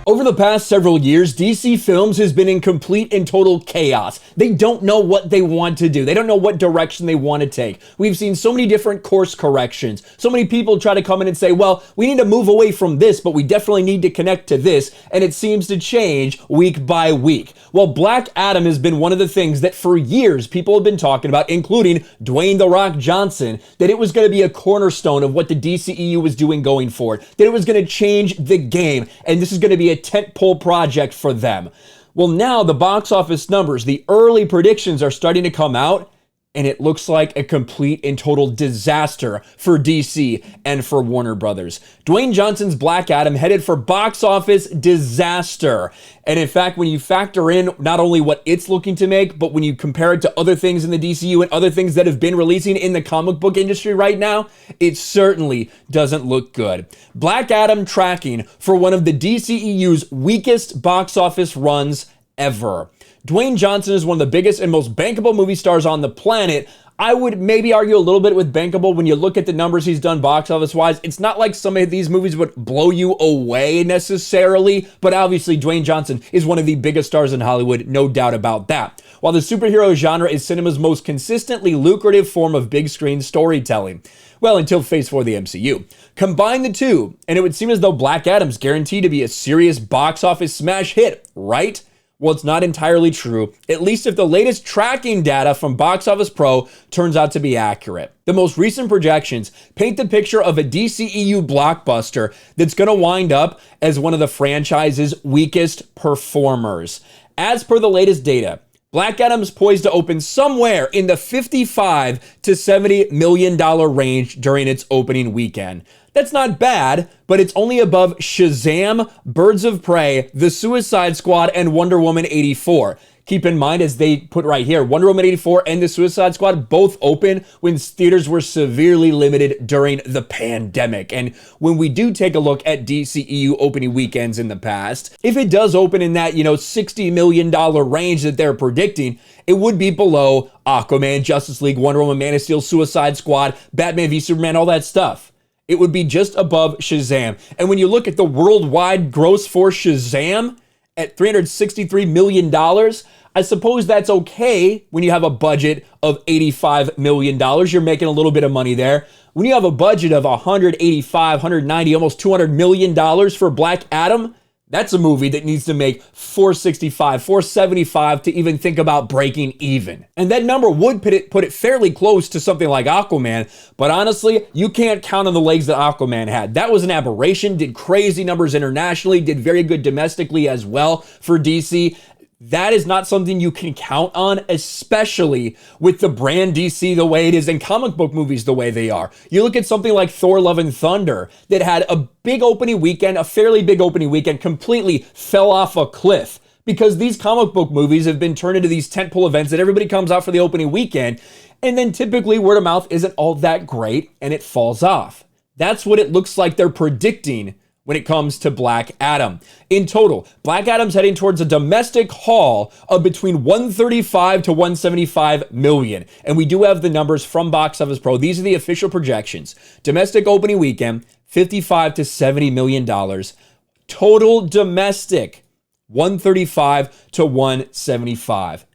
Over the past several years, DC Films has been in complete and total chaos. They don't know what they want to do. They don't know what direction they want to take. We've seen so many different course corrections. So many people try to come in and say, well, we need to move away from this, but we definitely need to connect to this. And it seems to change week by week. Well, Black Adam has been one of the things that for years people have been talking about, including Dwayne "The Rock" Johnson, that it was going to be a cornerstone of what the DCEU was doing going forward, that it was going to change the game, and this is going to be a tentpole project for them. Well, now the box office numbers, the early predictions are starting to come out, and it looks like a complete and total disaster for DC and for Warner Brothers. Dwayne Johnson's Black Adam headed for box office disaster. And in fact, when you factor in not only what it's looking to make, but when you compare it to other things in the DCU and other things that have been releasing in the comic book industry right now, it certainly doesn't look good. Black Adam tracking for one of the DCEU's weakest box office runs ever. Dwayne Johnson is one of the biggest and most bankable movie stars on the planet. I would maybe argue a little bit with bankable when you look at the numbers he's done box office wise. It's not like some of these movies would blow you away necessarily, but obviously Dwayne Johnson is one of the biggest stars in Hollywood, no doubt about that. While the superhero genre is cinema's most consistently lucrative form of big screen storytelling. Well, until Phase 4 of the MCU. Combine the two, and it would seem as though Black Adam's guaranteed to be a serious box office smash hit, right? Well, it's not entirely true, at least if the latest tracking data from Box Office Pro turns out to be accurate. The most recent projections paint the picture of a DCEU blockbuster that's going to wind up as one of the franchise's weakest performers. As per the latest data, Black Adam's poised to open somewhere in the $55 to $70 million range during its opening weekend. That's not bad, but it's only above Shazam, Birds of Prey, The Suicide Squad, and Wonder Woman 84. Keep in mind, as they put right here, Wonder Woman 84 and The Suicide Squad both open when theaters were severely limited during the pandemic. And when we do take a look at DCEU opening weekends in the past, if it does open in that, $60 million range that they're predicting, it would be below Aquaman, Justice League, Wonder Woman, Man of Steel, Suicide Squad, Batman v Superman, all that stuff. It would be just above Shazam. And when you look at the worldwide gross for Shazam at $363 million, I suppose that's okay when you have a budget of $85 million. You're making a little bit of money there. When you have a budget of $185, $190, almost $200 million for Black Adam, that's a movie that needs to make $465, $475 to even think about breaking even. And that number would put it fairly close to something like Aquaman, but honestly, you can't count on the legs that Aquaman had. That was an aberration, did crazy numbers internationally, did very good domestically as well for DC. That is not something you can count on, especially with the brand DC the way it is and comic book movies the way they are. You look at something like Thor: Love and Thunder that had a big opening weekend, a fairly big opening weekend, completely fell off a cliff because these comic book movies have been turned into these tentpole events that everybody comes out for the opening weekend, and then typically word of mouth isn't all that great and it falls off. That's what it looks like they're predicting when it comes to Black Adam. In total, Black Adam's heading towards a domestic haul of between $135 to $175 million. And we do have the numbers from Box Office Pro. These are the official projections. Domestic opening weekend, $55 to $70 million. Total domestic, $135 to $175.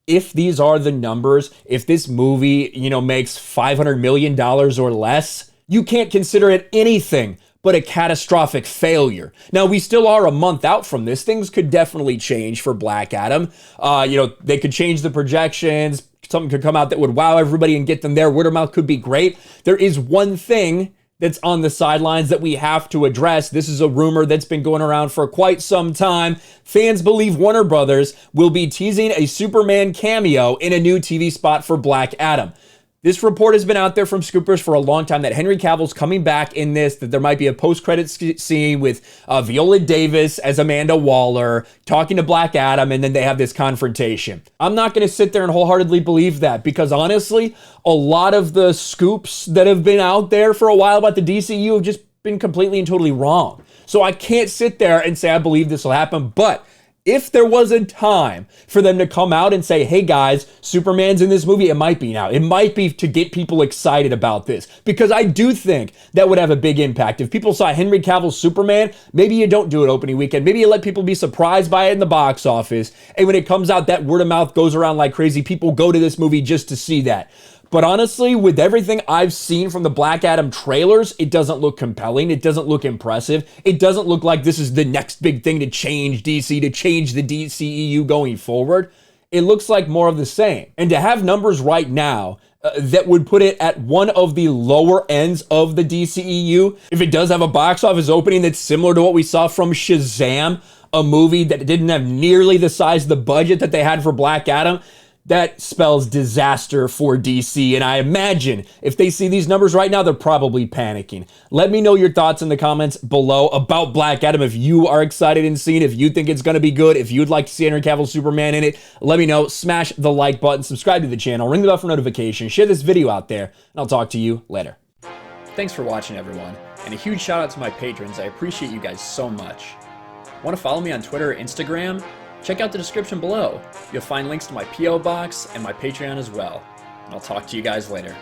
If these are the numbers, if this movie, makes $500 million or less, you can't consider it anything but a catastrophic failure. Now, we still are a month out from this. Things could definitely change for Black Adam. They could change the projections. Something could come out that would wow everybody and get them there. Word of mouth could be great. There is one thing that's on the sidelines that we have to address. This is a rumor that's been going around for quite some time. Fans believe Warner Brothers will be teasing a Superman cameo in a new TV spot for Black Adam. This report has been out there from scoopers for a long time that Henry Cavill's coming back in this, that there might be a post-credit scene with Viola Davis as Amanda Waller talking to Black Adam, and then they have this confrontation. I'm not going to sit there and wholeheartedly believe that because honestly, a lot of the scoops that have been out there for a while about the DCU have just been completely and totally wrong. So I can't sit there and say I believe this will happen, but if there was a time for them to come out and say, hey guys, Superman's in this movie, it might be now. It might be to get people excited about this, because I do think that would have a big impact. If people saw Henry Cavill's Superman, maybe you don't do it opening weekend. Maybe you let people be surprised by it in the box office. And when it comes out, that word of mouth goes around like crazy. People go to this movie just to see that. But honestly, with everything I've seen from the Black Adam trailers, it doesn't look compelling. It doesn't look impressive. It doesn't look like this is the next big thing to change DC, to change the DCEU going forward. It looks like more of the same. And to have numbers right now that would put it at one of the lower ends of the DCEU, if it does have a box office opening that's similar to what we saw from Shazam, a movie that didn't have nearly the size of the budget that they had for Black Adam, that spells disaster for DC, and I imagine if they see these numbers right now, they're probably panicking. Let me know your thoughts in the comments below about Black Adam. If you are excited and seeing, if you think it's going to be good, if you'd like to see Henry Cavill Superman in it, let me know. Smash the like button, subscribe to the channel, ring the bell for notifications, share this video out there, and I'll talk to you later. Thanks for watching, everyone, and a huge shout out to my patrons. I appreciate you guys so much. Want to follow me on Twitter or Instagram? Check out the description below. You'll find links to my P.O. box and my Patreon as well. And I'll talk to you guys later.